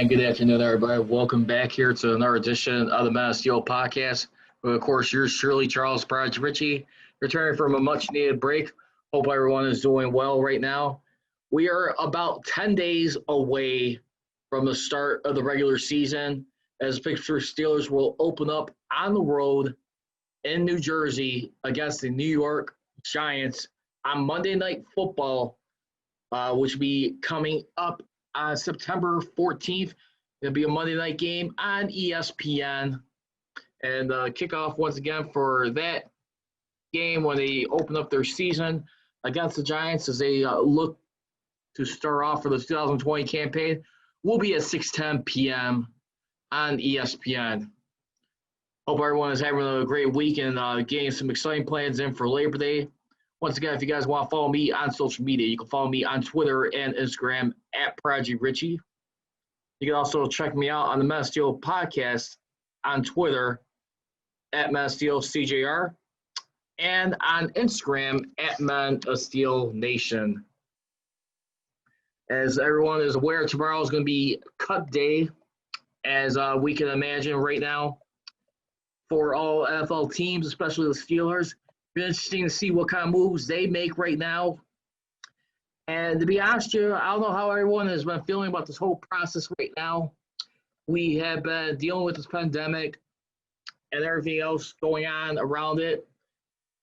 And good afternoon, everybody. Welcome back here to another edition of the Men Steel podcast. Of course, yours truly, Charles Prodigy Richey, returning from a much-needed break. Hope everyone is doing well right now. We are about 10 days away from the start of the regular season, as Pittsburgh Steelers will open up on the road in New Jersey against the New York Giants on Monday Night Football, which will be coming up on September 14th. It'll be a Monday night game on ESPN. And kickoff once again for that game when they open up their season against the Giants as they look to start off for the 2020 campaign will be at 6:10 p.m. on ESPN. Hope everyone is having a great week and getting some exciting plans in for Labor Day. Once again, if you guys want to follow me on social media, you can follow me on Twitter and Instagram at Prodigy Richey. You can also check me out on the Men Steel podcast on Twitter at Men Steel CJR and on Instagram at Men Steel Nation. As everyone is aware, tomorrow is going to be cut day, as we can imagine right now, for all NFL teams, especially the Steelers. It's interesting to see what kind of moves they make right now. And to be honest with you, I don't know how everyone has been feeling about this whole process right now. We have been dealing with this pandemic and everything else going on around it.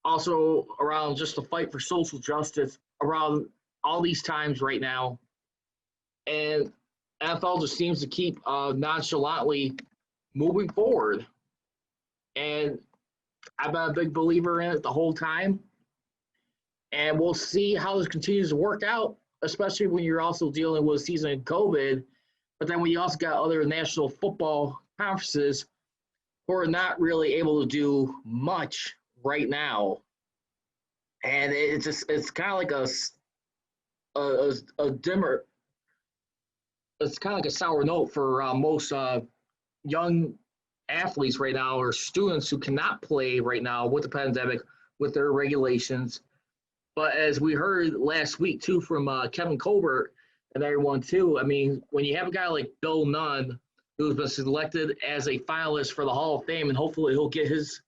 Also around just the fight for social justice around all these times right now. And NFL just seems to keep nonchalantly moving forward. And I've been a big believer in it the whole time. And we'll see how this continues to work out, especially when you're also dealing with a season of COVID. But then when you also got other national football conferences who are not really able to do much right now. And it's kind of like a dimmer. It's kind of like a sour note for most young athletes right now, or students who cannot play right now with the pandemic, with their regulations. But as we heard last week too from Kevin Colbert and everyone too, I mean, when you have a guy like Bill Nunn who's been selected as a finalist for the Hall of Fame, and hopefully he'll get his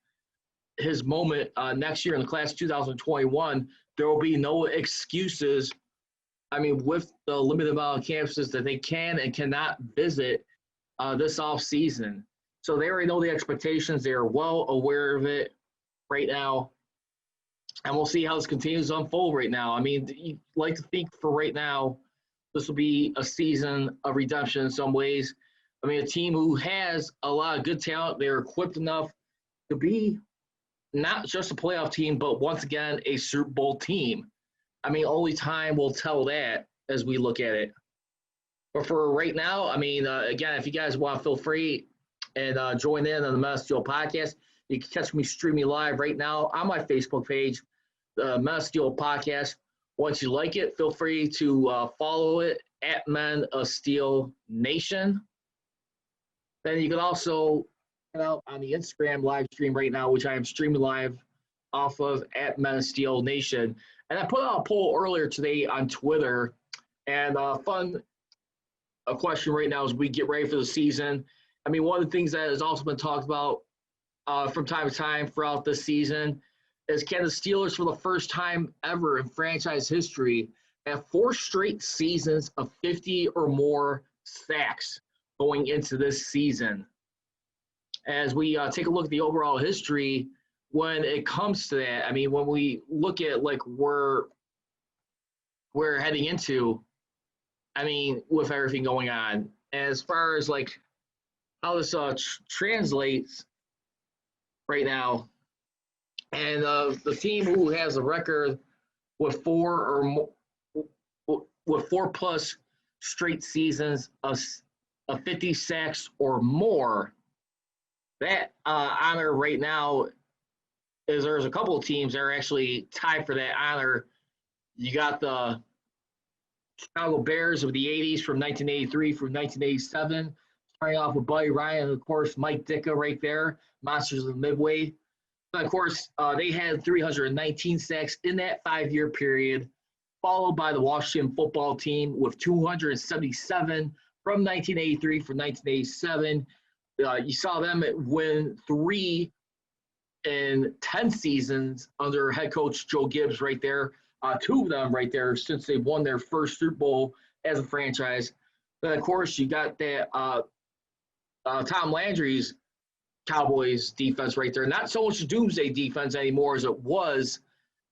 moment next year in the class of 2021, there will be no excuses. I mean, with the limited amount of campuses that they can and cannot visit this off season. So they already know the expectations. They are well aware of it right now. And we'll see how this continues to unfold right now. I mean, you like to think for right now, this will be a season of redemption in some ways. I mean, a team who has a lot of good talent, they're equipped enough to be not just a playoff team, but once again, a Super Bowl team. I mean, only time will tell that as we look at it. But for right now, I mean, again, if you guys want to feel free and join in on the Men Steel podcast, you can catch me streaming live right now on my Facebook page, the Men Steel podcast. Once you like it, feel free to follow it at Men Steel Nation. Then you can also check out on the Instagram live stream right now, which I am streaming live off of at Men Steel Nation. And I put out a poll earlier today on Twitter, and a question right now as we get ready for the season. I mean, one of the things that has also been talked about from time to time throughout this season is, can the Steelers, for the first time ever in franchise history, have 4 straight seasons of 50 or more sacks going into this season? As we take a look at the overall history when it comes to that, I mean, when we look at like where we're heading into, I mean, with everything going on, as far as like how this translates right now, and the team who has a record with 4 plus straight seasons of 50 sacks or more, that honor right now is there's a couple of teams that are actually tied for that honor. You got the Chicago Bears of the 80s from 1983 through 1987, starting off with Buddy Ryan and, of course, Mike Ditka right there, Monsters of the Midway. But, of course, they had 319 sacks in that 5-year period, followed by the Washington football team with 277 from 1983 from 1987. You saw them win 3 in 10 seasons under head coach Joe Gibbs right there. 2 of them right there since they won their first Super Bowl as a franchise. Then, of course, you got that Tom Landry's Cowboys defense right there. Not so much doomsday defense anymore as it was,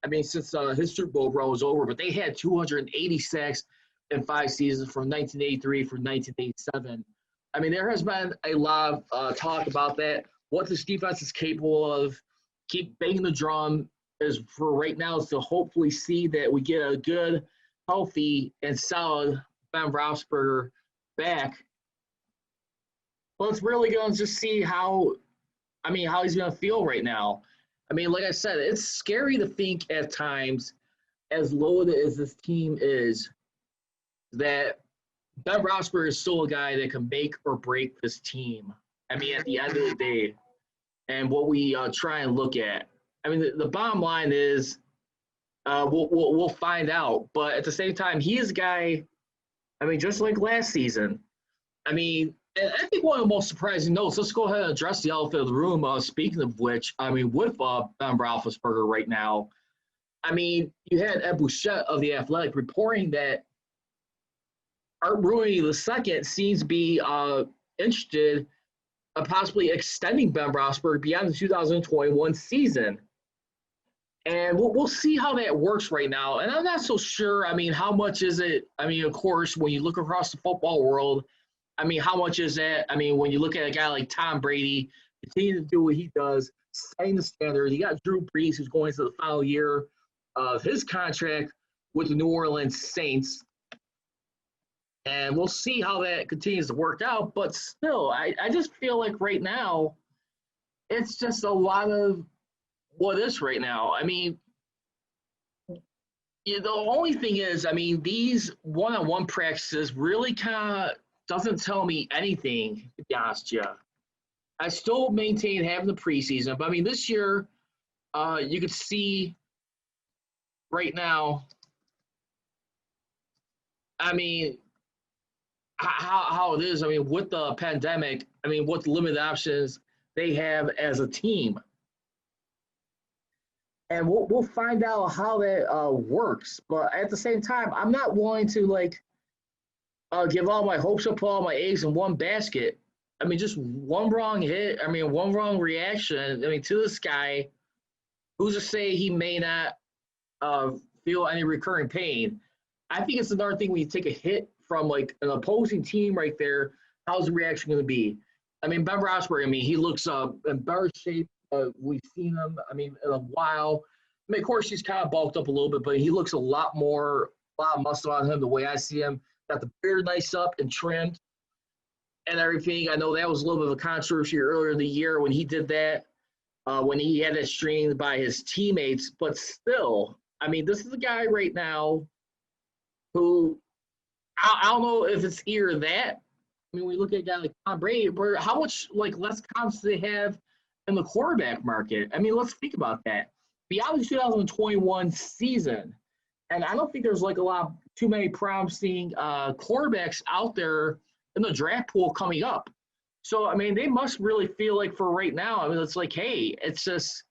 I mean, since his Super Bowl run was over, but they had 280 sacks in 5 seasons from 1983 from 1987. I mean, there has been a lot of talk about that, what this defense is capable of. Keep banging the drum is for right now is to hopefully see that we get a good, healthy, and solid Ben Roethlisberger back. Well, it's really going to just see how he's going to feel right now. I mean, like I said, it's scary to think at times, as low as this team is, that Ben Roethlisberger is still a guy that can make or break this team. I mean, at the end of the day, and what we try and look at. I mean, the bottom line is we'll find out. But at the same time, he is a guy, I mean, just like last season. I mean, and I think one of the most surprising notes, let's go ahead and address the elephant of the room. Speaking of which, I mean, with Ben Roethlisberger right now, I mean, you had Ed Bouchette of The Athletic reporting that Art Rooney II seems to be interested in possibly extending Ben Roethlisberger beyond the 2021 season. And we'll see how that works right now. And I'm not so sure, I mean, how much is it? I mean, of course, when you look across the football world, I mean, how much is that? I mean, when you look at a guy like Tom Brady, continue to do what he does, setting the standard. You got Drew Brees, who's going into the final year of his contract with the New Orleans Saints. And we'll see how that continues to work out. But still, I just feel like right now, it's just a lot of what is right now. I mean, the only thing is, I mean, these one-on-one practices really kind of doesn't tell me anything, to be honest with you. I still maintain having the preseason, but I mean, this year, you could see right now, I mean, how it is. I mean, with the pandemic, I mean, what limited options they have as a team. And we'll find out how that works. But at the same time, I'm not willing to, give all my hopes up, put all my eggs in one basket. I mean, just one wrong hit, I mean, one wrong reaction, I mean, to this guy, who's to say he may not feel any recurring pain? I think it's another thing when you take a hit from, an opposing team right there, how's the reaction going to be? I mean, Ben Roethlisberger, I mean, he looks in better shape. We've seen him, I mean, in a while. I mean, of course, he's kind of bulked up a little bit, but he looks a lot of muscle on him the way I see him. Got the beard nice up and trimmed and everything. I know that was a little bit of a controversy earlier in the year when he did that, when he had that streamed by his teammates. But still, I mean, this is a guy right now who I don't know if it's either that. I mean, we look at a guy like Tom Brady, how much less confidence do they have in the quarterback market? I mean, let's think about that. Beyond the 2021 season, and I don't think there's too many promising quarterbacks out there in the draft pool coming up. So, I mean, they must really feel like for right now, I mean, it's hey, it's just,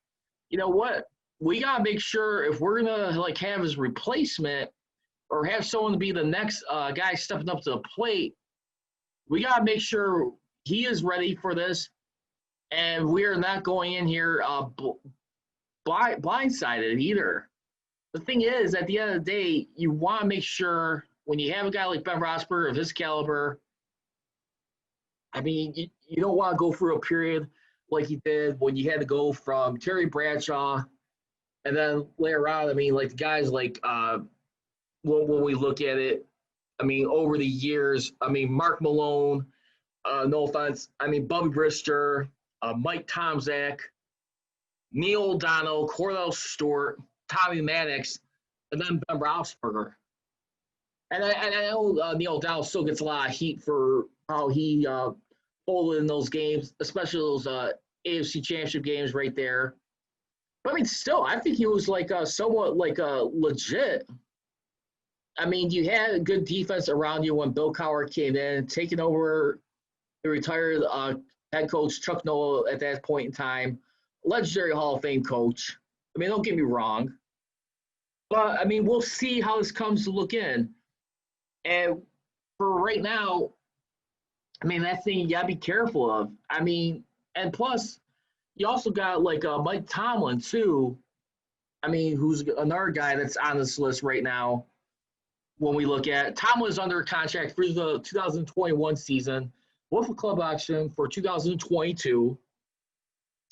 you know what? We got to make sure if we're going to have his replacement or have someone to be the next guy stepping up to the plate, we got to make sure he is ready for this. And we are not going in here blindsided either. The thing is, at the end of the day, you want to make sure when you have a guy like Ben Roethlisberger of his caliber, I mean, you don't want to go through a period like he did when you had to go from Terry Bradshaw and then later on, I mean, the guys when we look at it, I mean, over the years, I mean, Mark Malone, no offense, I mean, Bubby Brister, Mike Tomczak, Neil O'Donnell, Cordell Stewart, Tommy Maddox, and then Ben Roethlisberger. And I know Neil O'Donnell still gets a lot of heat for how he folded in those games, especially those AFC Championship games right there. But I mean, still, I think he was somewhat legit. I mean, you had a good defense around you when Bill Cowher came in, taking over the retired head coach Chuck Noll at that point in time, legendary Hall of Fame coach. I mean, don't get me wrong, but I mean, we'll see how this comes to look in. And for right now, I mean, that's thing you gotta be careful of. I mean, and plus, you also got like Mike Tomlin too. I mean, who's another guy that's on this list right now. When we look at Tomlin's under contract for the 2021 season, with a club option for 2022,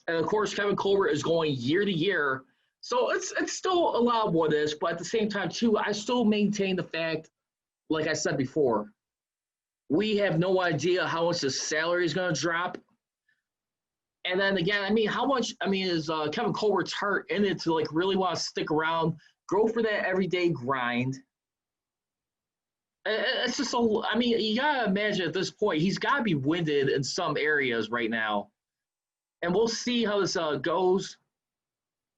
and of course Kevin Colbert is going year to year. So it's still a lot of what is, but at the same time too, I still maintain the fact, like I said before, we have no idea how much his salary is going to drop. And then again, I mean, how much? I mean, is Kevin Colbert's heart in it to like really want to stick around, go for that everyday grind? It's just a. I mean, you gotta imagine at this point he's got to be winded in some areas right now, and we'll see how this goes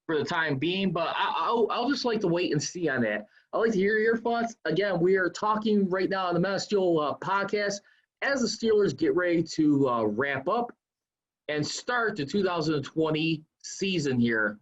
for the time being. But I'll just like to wait and see on that. I'd like to hear your thoughts. Again, we are talking right now on the Men of Steel podcast as the Steelers get ready to wrap up and start the 2020 season here.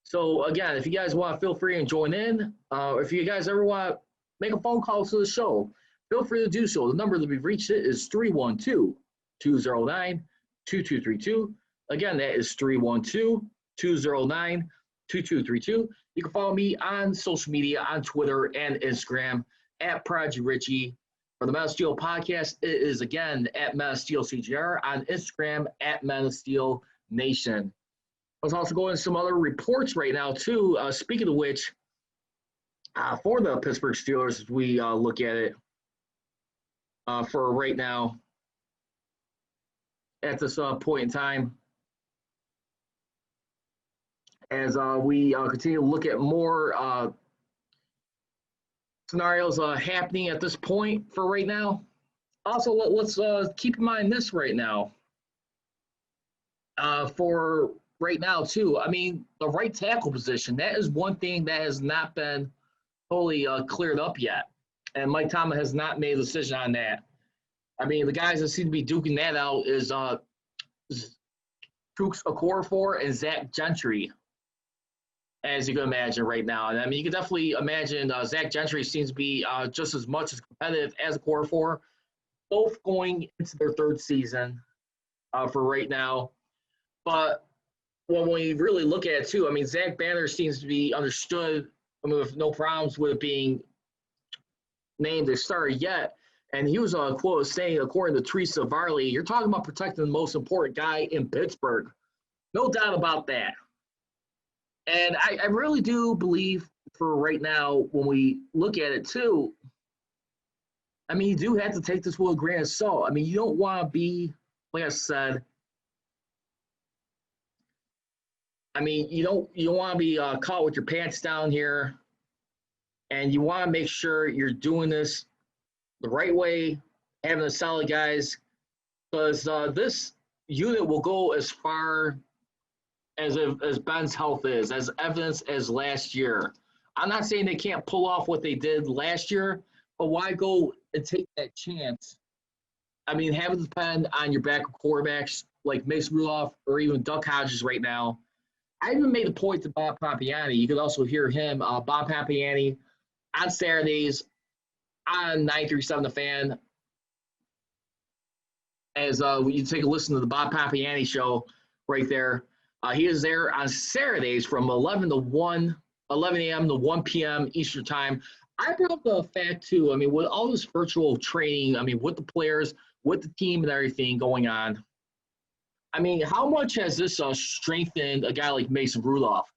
So again, if you guys want to feel free and join in. If you guys ever want to make a phone call to the show, feel free to do so. The number that we've reached is 312-209-2232. Again, that is 312-209-2232. You can follow me on social media, on Twitter and Instagram, at Prodigy Richey. For the Men of Steel podcast, it is again at Men of Steel CGR, on Instagram at Men of Steel Nation. Let's also go into some other reports right now, too. Speaking of which, for the Pittsburgh Steelers, as we look at it for right now at this point in time, as we continue to look at more scenarios happening at this point for right now. Also, let's keep in mind this right now. For right now, too, I mean, the right tackle position, that is one thing that has not been totally cleared up yet. And Mike Tomlin has not made a decision on that. I mean, the guys that seem to be duking that out is Kooks Okorafor and Zach Gentry, as you can imagine right now. And I mean, you can definitely imagine Zach Gentry seems to be just as much as competitive as Okorafor, both going into their third season for right now. But when we really look at it, too, I mean, Zach Banner seems to be understood, I mean, with no problems with it being named a starter yet. And he was on a quote saying, according to Teresa Varley, you're talking about protecting the most important guy in Pittsburgh. No doubt about that. And I really do believe for right now, when we look at it too, I mean, you do have to take this with a grain of salt. I mean, you don't want to be, like I said, I mean, you don't want to be caught with your pants down here, and you want to make sure you're doing this the right way, having the solid guys, because this unit will go as far as Ben's health is, as evidence as last year. I'm not saying they can't pull off what they did last year, but why go and take that chance? I mean, have it depend on your backup quarterbacks like Mason Rudolph or even Duck Hodges right now. I even made a point to Bob Pompiani. You could also hear him, Bob Pompiani, on Saturdays on 937 The Fan. As you take a listen to the Bob Pompiani show right there. He is there on Saturdays from 11 a.m. to 1 p.m. Eastern Time. I brought up the fact, too, I mean, with all this virtual training, I mean, with the players, with the team and everything going on, I mean, how much has this strengthened a guy like Mason Rudolph?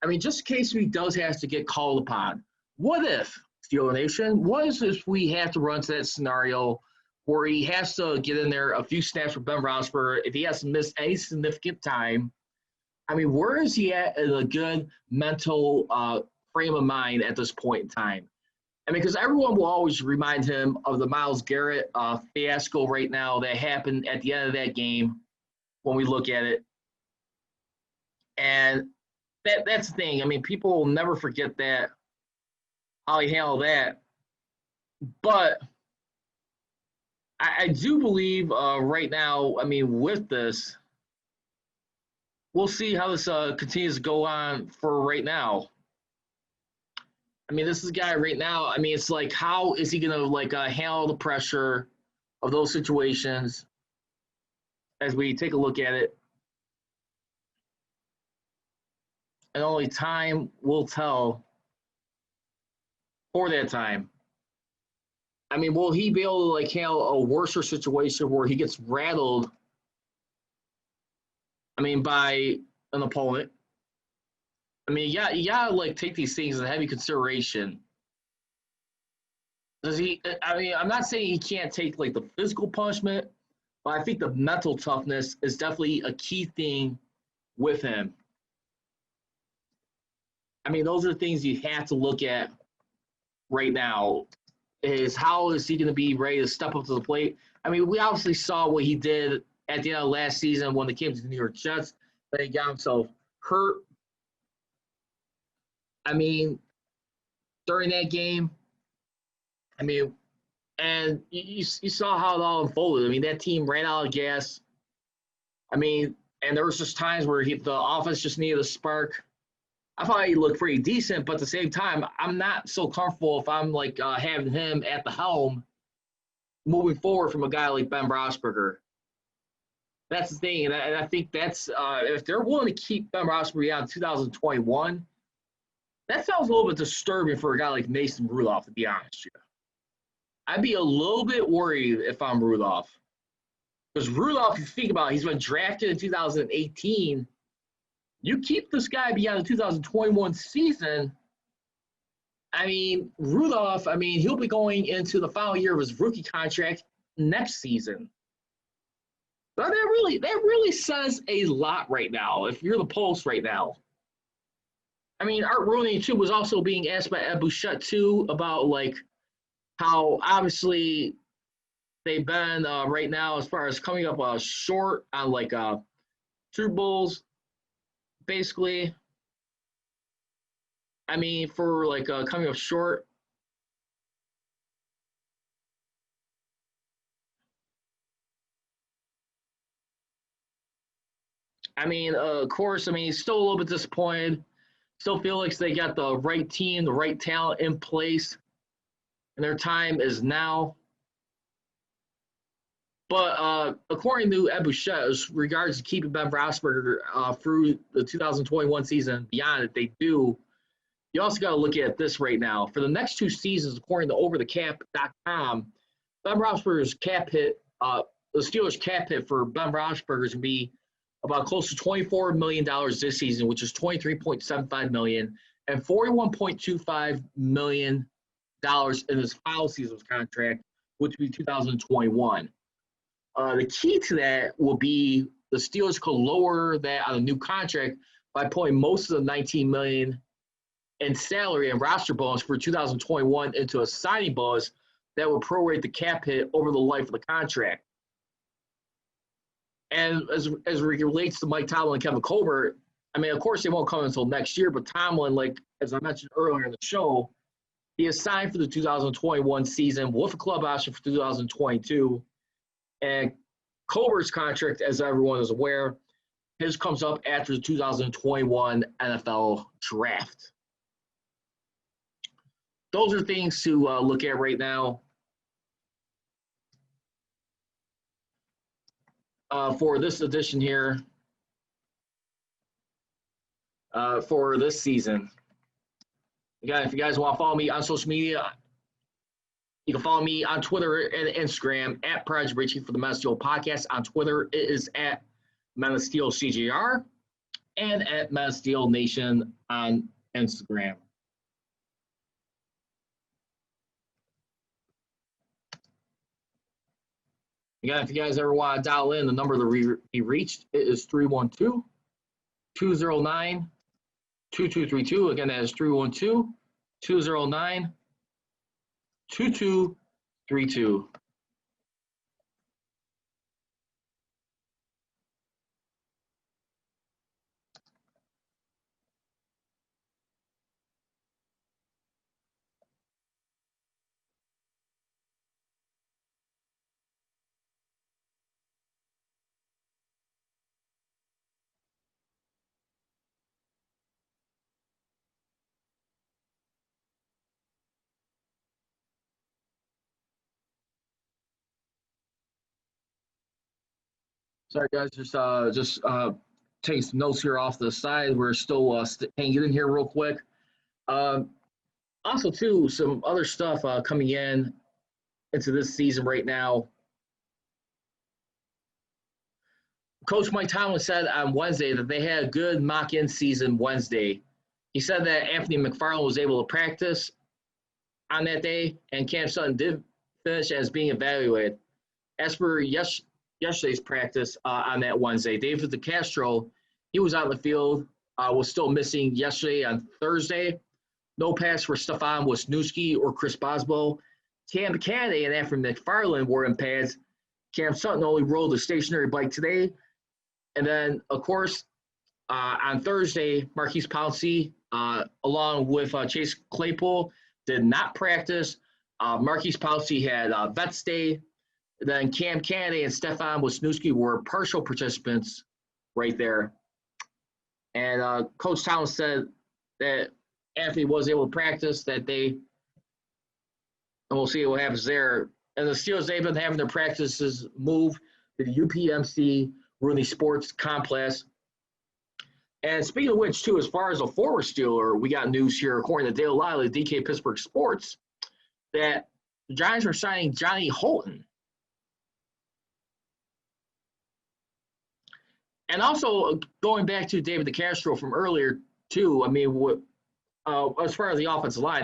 I mean, just in case he does have to get called upon. What if, Steeler Nation, what if we have to run to that scenario where he has to get in there a few snaps for Ben Roethlisberger, if he has to miss any significant time? I mean, where is he at in a good mental frame of mind at this point in time? I mean, because everyone will always remind him of the Myles Garrett fiasco right now that happened at the end of that game when we look at it. And that's the thing. I mean, people will never forget that. how he handled that. But I do believe right now, I mean, with this, we'll see how this continues to go on for right now. I mean, this is a guy right now. I mean, it's like, how is he gonna like handle the pressure of those situations as we take a look at it? And only time will tell for that time. I mean, will he be able to like handle a worse situation where he gets rattled? I mean, by an opponent. I mean, you gotta like take these things into heavy consideration. Does he? I mean, I'm not saying he can't take like the physical punishment, but I think the mental toughness is definitely a key thing with him. I mean, those are things you have to look at right now. Is how is he going to be ready to step up to the plate? I mean, we obviously saw what he did at the end of last season when they came to the New York Jets. But he got himself hurt. I mean, during that game, I mean, and you saw how it all unfolded. I mean, that team ran out of gas. I mean, and there was just times where the offense just needed a spark. I thought he looked pretty decent, but at the same time, I'm not so comfortable if I'm like having him at the helm moving forward from a guy like Ben Roethlisberger. That's the thing, and I think that's if they're willing to keep Ben Roethlisberger out in 2021, that sounds a little bit disturbing for a guy like Mason Rudolph, to be honest with you. I'd be a little bit worried if I'm Rudolph. Because Rudolph, if you think about it, he's been drafted in 2018. You keep this guy beyond the 2021 season. I mean, Rudolph, I mean, he'll be going into the final year of his rookie contract next season. But that really says a lot right now, if you're the Pulse right now. I mean, Art Rooney, too, was also being asked by Ed Bouchette, too, about, like, how obviously they've been right now as far as coming up short on, like, Super Bowls, basically. I mean, for, like, coming up short. I mean, of course, I mean, he's still a little bit disappointed. Still feel like they got the right team, the right talent in place, and their time is now. But according to Ed Bouchette, as regards to keeping Ben Roethlisberger through the 2021 season and beyond, if they do, you also got to look at this right now. For the next two seasons, according to OverTheCap.com, Ben Roethlisberger's cap hit, the Steelers' cap hit for Ben Roethlisberger is going to be about close to $24 million this season, which is $23.75 million, and $41.25 million in his final season's contract, which would be 2021. The key to that will be the Steelers could lower that on a new contract by putting most of the $19 million in salary and roster bonus for 2021 into a signing bonus that would prorate the cap hit over the life of the contract. And as it relates to Mike Tomlin and Kevin Colbert, I mean, of course, they won't come until next year, but Tomlin, like, as I mentioned earlier in the show, he is signed for the 2021 season with a club option for 2022. And Colbert's contract, as everyone is aware, his comes up after the 2021 NFL draft. Those are things to look at right now. For this edition here, for this season. Again, if you guys want to follow me on social media, you can follow me on Twitter and Instagram at Prodigy Richey for the Men of Steel podcast. On Twitter, it is at Men of Steel CJR and at Men of Steel Nation on Instagram. Again, if you guys ever want to dial in, the number to be reached is 312-209-2232. Again, that is 312-209-2232. Sorry, guys, just taking some notes here off the side. We're still hanging in here real quick. Um, Also, too, some other stuff coming in into this season right now. Coach Mike Tomlin said on Wednesday that they had a good mock-in season Wednesday. He said that Anthony McFarland was able to practice on that day, and Cam Sutton did finish as being evaluated. As for yesterday's practice on that Wednesday, David DeCastro, he was out in the field, was still missing yesterday on Thursday. No pass for Stefan Wisniewski or Chris Boswell. Cam Kennedy and Anthony McFarland were in pads. Cam Sutton only rode the stationary bike today. And then, of course, on Thursday, Marquise Pouncey, along with Chase Claypool, did not practice. Marquise Pouncey had Vets Day. Then Cam Kennedy and Stefan Wisniewski were partial participants right there. And Coach Towns said that Anthony was able to practice that day, and we'll see what happens there. And the Steelers, they've been having their practices move to the UPMC Rooney Sports Complex. And speaking of which, too, as far as a former Steeler, we got news here, according to Dale Liley of DK Pittsburgh Sports, that the Giants are signing Johnny Holton. And also, going back to David DeCastro from earlier, too, I mean, as far as the offensive line,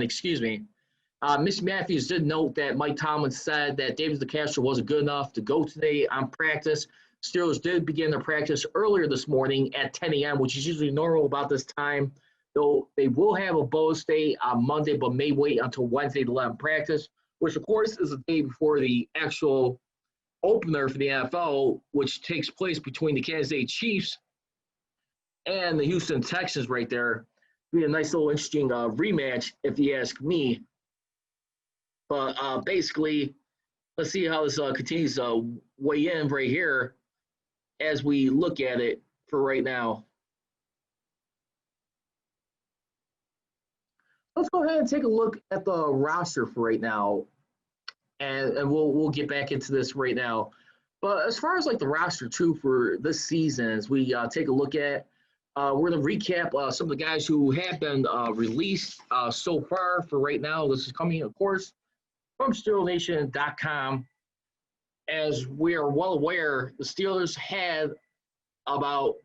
Miss Matthews did note that Mike Tomlin said that David DeCastro wasn't good enough to go today on practice. Steelers did begin their practice earlier this morning at 10 a.m., which is usually normal about this time, though they will have a bonus day on Monday, but may wait until Wednesday to let them practice, which, of course, is the day before the actual opener for the NFL, which takes place between the Kansas City Chiefs and the Houston Texans right there. Be a nice little interesting rematch, if you ask me. But basically, let's see how this continues to weigh in right here as we look at it for right now. Let's go ahead and take a look at the roster for right now, and we'll get back into this right now. But as far as like the roster too for this season, as we take a look at, we're going to recap some of the guys who have been released so far for right now. This is coming, of course, from SteelNation.com. As we are well aware, the Steelers had about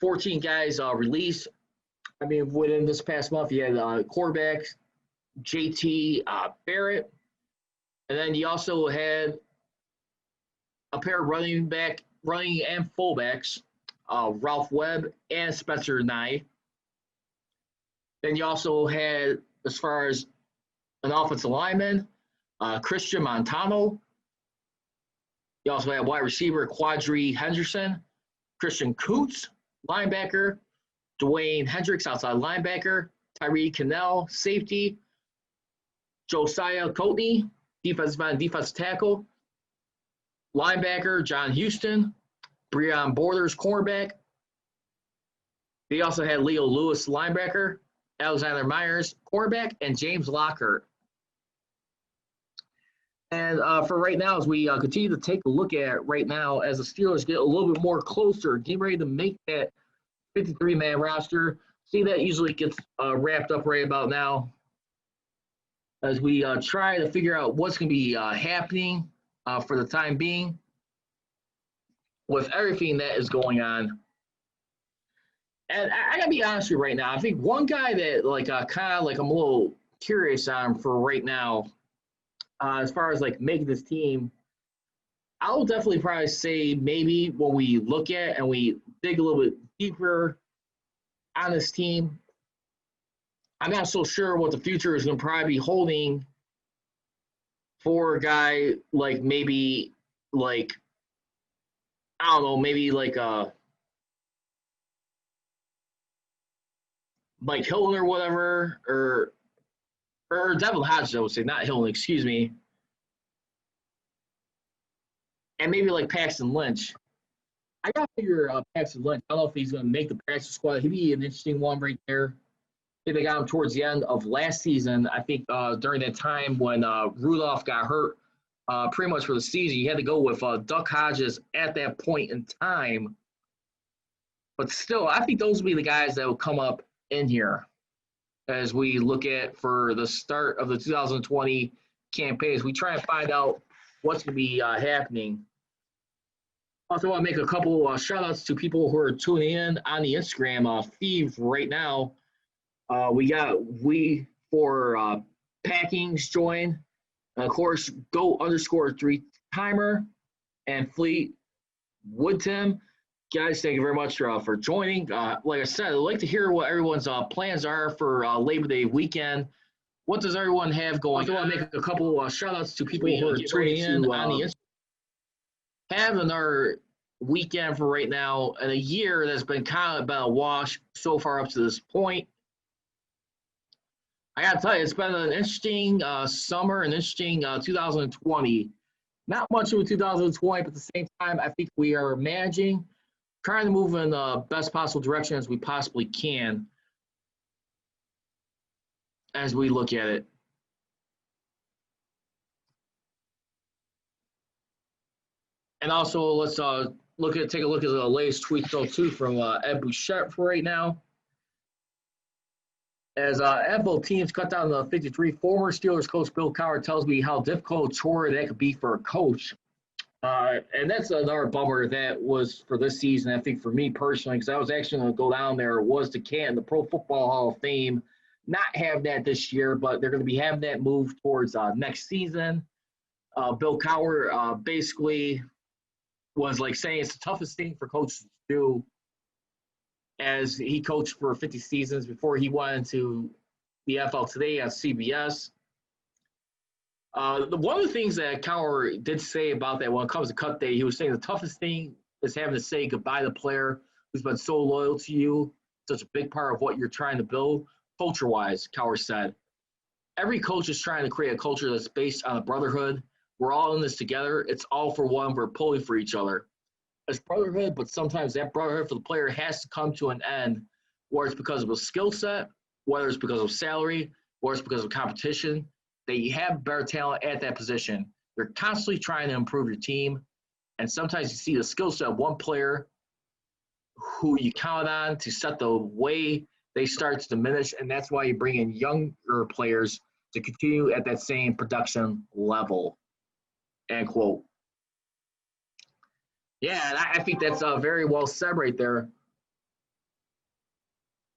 14 guys released. I mean, within this past month, you had quarterback JT Barrett, and then you also had a pair of running and fullbacks, Ralph Webb and Spencer Nye. Then you also had, as far as an offensive lineman, Christian Montano. You also had wide receiver Quadri Henderson, Christian Kuntz, linebacker, Dwayne Hendricks, outside linebacker, Tyree Cannell, safety, Josiah Coatney, defensive end, defensive tackle, linebacker John Houston, Breon Borders, cornerback. They also had Leo Lewis, linebacker, Alexander Myers, cornerback, and James Lockhart. And for right now, as we continue to take a look at right now, as the Steelers get a little bit more closer, getting ready to make that 53-man roster. See, that usually gets wrapped up right about now as we try to figure out what's going to be happening for the time being with everything that is going on. And I got to be honest with you right now. I think one guy that kind of I'm a little curious on for right now, as far as making this team, I will definitely probably say maybe when we look at and we dig a little bit deeper on this team, I'm not so sure what the future is going to probably be holding for a guy maybe I don't know, maybe Mike Hilton or whatever, or Devin Hodges, I would say, not Hilton, excuse me. And maybe Paxton Lynch. I got to figure Paxton Lynch. I don't know if he's going to make the practice squad. He'd be an interesting one right there. I think they got him towards the end of last season. I think during that time when Rudolph got hurt pretty much for the season. You had to go with Duck Hodges at that point in time. But still, I think those will be the guys that will come up in here as we look at for the start of the 2020 campaign, as we try and find out what's going to be happening. Also, I want to make a couple shout outs to people who are tuning in on the Instagram feed right now. We got for Packings join. Of course, go_3timer and Fleet Woodtim. Guys, thank you very much for joining. Like I said, I'd like to hear what everyone's plans are for Labor Day weekend. What does everyone have going on? I want to make a couple shout outs to people who are tuning in on the Instagram. Having our weekend for right now and a year that's been kind of about a wash so far up to this point. I got to tell you, it's been an interesting summer, an interesting 2020. Not much of a 2020, but at the same time, I think we are managing, trying to move in the best possible direction as we possibly can as we look at it. And also, let's take a look at the latest tweet though too from Ed Bouchette for right now. As NFL teams cut down to 53, former Steelers coach Bill Cowher tells me how difficult a chore that could be for a coach. And that's another bummer that was for this season, I think, for me personally, because I was actually going to go down there, was the Pro Football Hall of Fame. Not have that this year, but they're going to be having that move towards next season. Bill Cowher basically was like saying it's the toughest thing for coaches to do, as he coached for 50 seasons before he went into the NFL Today on CBS. One of the things that Cowher did say about that when it comes to cut day, he was saying the toughest thing is having to say goodbye to the player who's been so loyal to you, such a big part of what you're trying to build, culture-wise, Cowher said. Every coach is trying to create a culture that's based on a brotherhood. We're all in this together. It's all for one. We're pulling for each other. It's brotherhood, but sometimes that brotherhood for the player has to come to an end, whether it's because of a skill set, whether it's because of salary, or it's because of competition, that you have better talent at that position. You're constantly trying to improve your team, and sometimes you see the skill set of one player who you count on to set the way they start to diminish, and that's why you bring in younger players to continue at that same production level, end quote. Yeah, and I think that's very well said right there.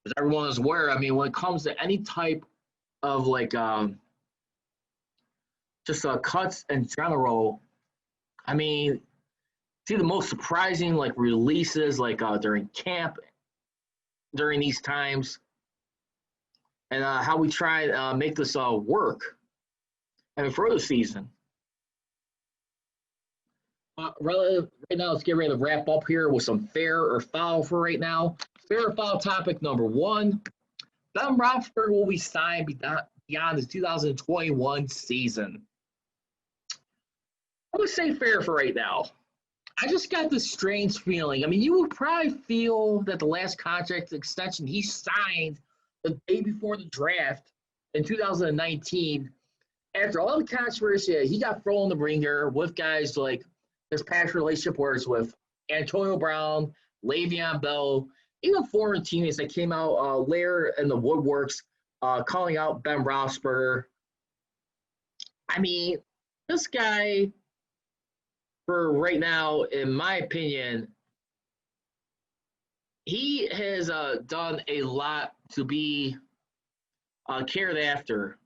As everyone is aware, I mean, when it comes to any type of like just cuts in general, I mean, see the most surprising like releases like during camp, during these times, and how we try to make this work. I mean, for the season. Right now, let's get ready to wrap up here with some fair or foul for right now. Fair or foul topic number one. Ben Roethlisberger will be signed beyond the 2021 season. I would say fair for right now. I just got this strange feeling. I mean, you would probably feel that the last contract extension he signed the day before the draft in 2019, after all the controversy, he got thrown in the ringer with guys like his past relationship was with Antonio Brown, Le'Veon Bell, even former teammates that came out later in the woodworks calling out Ben Roethlisberger. I mean, this guy, for right now, in my opinion, he has done a lot to be cared after.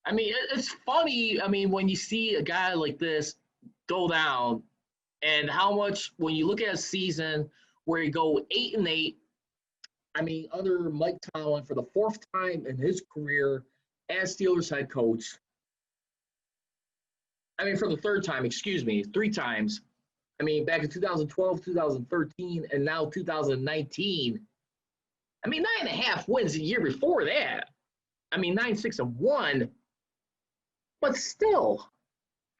I mean, it's funny, I mean, when you see a guy like this go down, and how much when you look at a season where you go 8-8, I mean, under Mike Tomlin for the fourth time in his career as Steelers head coach. I mean, for the third time, excuse me, 3 times. I mean, back in 2012, 2013, and now 2019. I mean, 9.5 wins a year before that. I mean, 9-6-1. But still,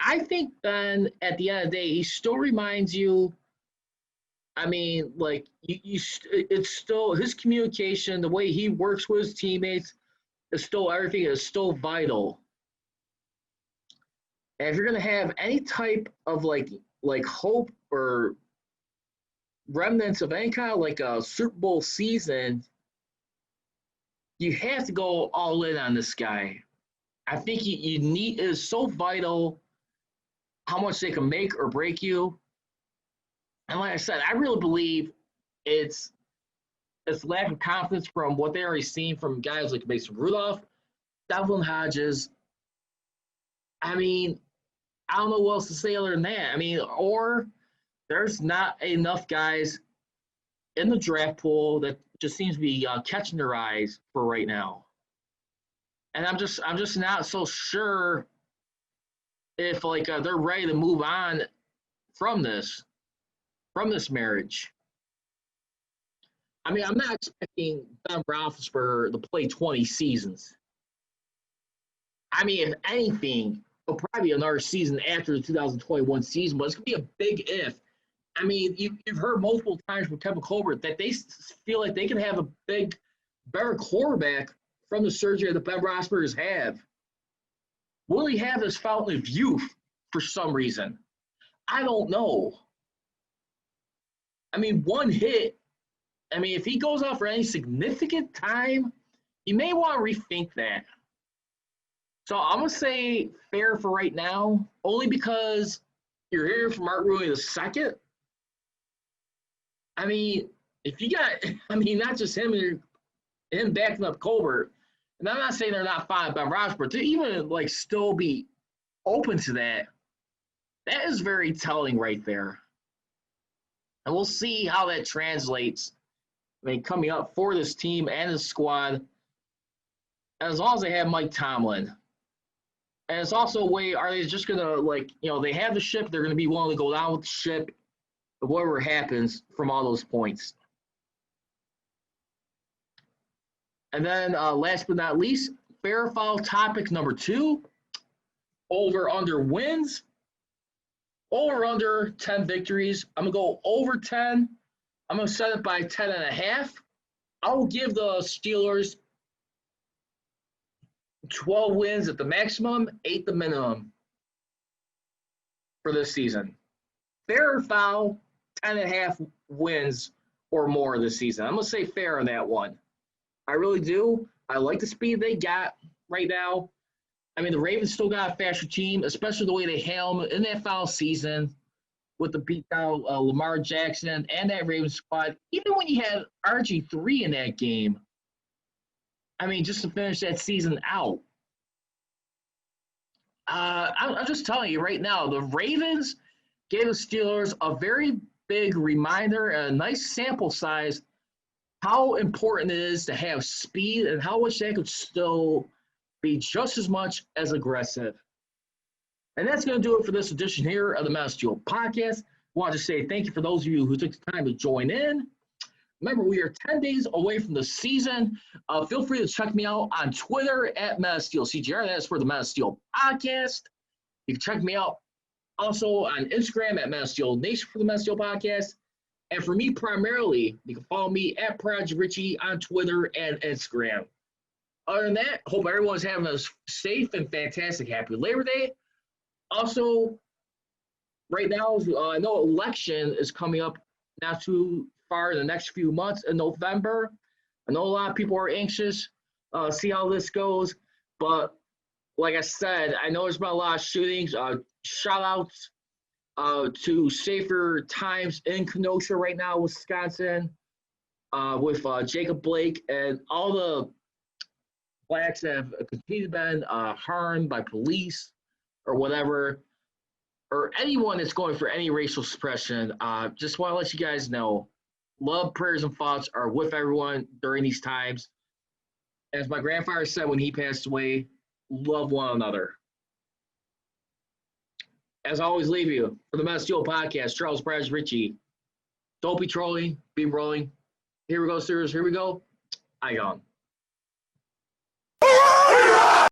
I think Ben, at the end of the day, he still reminds you, I mean, like, it's still, his communication, the way he works with his teammates, is still, everything is still vital. And if you're going to have any type of like hope or remnants of any kind of like a Super Bowl season, you have to go all in on this guy. I think you need it is so vital how much they can make or break you. And like I said, I really believe it's lack of confidence from what they already seen from guys like Mason Rudolph, Devlin Hodges. I mean, I don't know what else to say other than that. I mean, or there's not enough guys in the draft pool that just seems to be catching their eyes for right now. And I'm just not so sure if like they're ready to move on from this marriage. I mean, I'm not expecting Ben Roethlisberger to play 20 seasons. I mean, if anything, it'll probably be another season after the 2021 season, but it's going to be a big if. I mean, you've heard multiple times from Kevin Colbert that they feel like they can have a better quarterback from the surgery that Ben Roethlisberger's have. Will he have this fountain of youth for some reason? I don't know. I mean, one hit. I mean, if he goes out for any significant time, you may want to rethink that. So I'm going to say fair for right now, only because you're hearing from Art Rooney II. I mean, if you got, I mean, not just him backing up Colbert, and I'm not saying they're not fine with Ben Roethlisberger, to even like still be open to that, that is very telling right there. And we'll see how that translates. I mean, coming up for this team and the squad, as long as they have Mike Tomlin. And it's also a way, are they just going to, like, you know, they have the ship, they're going to be willing to go down with the ship, whatever happens from all those points. And then last but not least, fair or foul topic number 2, over-under wins, over-under 10 victories. I'm going to go over 10. I'm going to set it by 10.5. I will give the Steelers 12 wins at the maximum, 8 the minimum for this season. Fair or foul, 10.5 wins or more this season. I'm going to say fair on that one. I really do. I like the speed they got right now. I mean, the Ravens still got a faster team, especially the way they handle them in that foul season with the beat-down Lamar Jackson and that Ravens squad. Even when you had RG3 in that game, I mean, just to finish that season out. I'm just telling you right now, the Ravens gave the Steelers a very big reminder and a nice sample size how important it is to have speed and how much they could still be just as much as aggressive. And that's going to do it for this edition here of the Mouse Steel Podcast. I want to say thank you for those of you who took the time to join in. Remember, we are 10 days away from the season. Feel free to check me out on Twitter at MassSteelCGR. That is for the Mouse Steel Podcast. You can check me out also on Instagram at MassSteelNation for the Mouse Steel Podcast. And for me, primarily, you can follow me at Prodigy Richey on Twitter and Instagram. Other than that, hope everyone's having a safe and fantastic happy Labor Day. Also, right now, I know election is coming up not too far in the next few months in November. I know a lot of people are anxious, see how this goes. But like I said, I know there's been a lot of shootings. Shout outs to safer times in Kenosha right now, Wisconsin, with Jacob Blake and all the blacks that have continued to been harmed by police or whatever, or anyone that's going for any racial suppression. Just want to let you guys know, love, prayers, and thoughts are with everyone during these times. As my grandfather said when he passed away, love one another. As I always leave you, for the Mouse Steel Podcast, Charles Prodigy Richey. Don't be trolling, be rolling. Here we go, sirs. Here we go. I gone.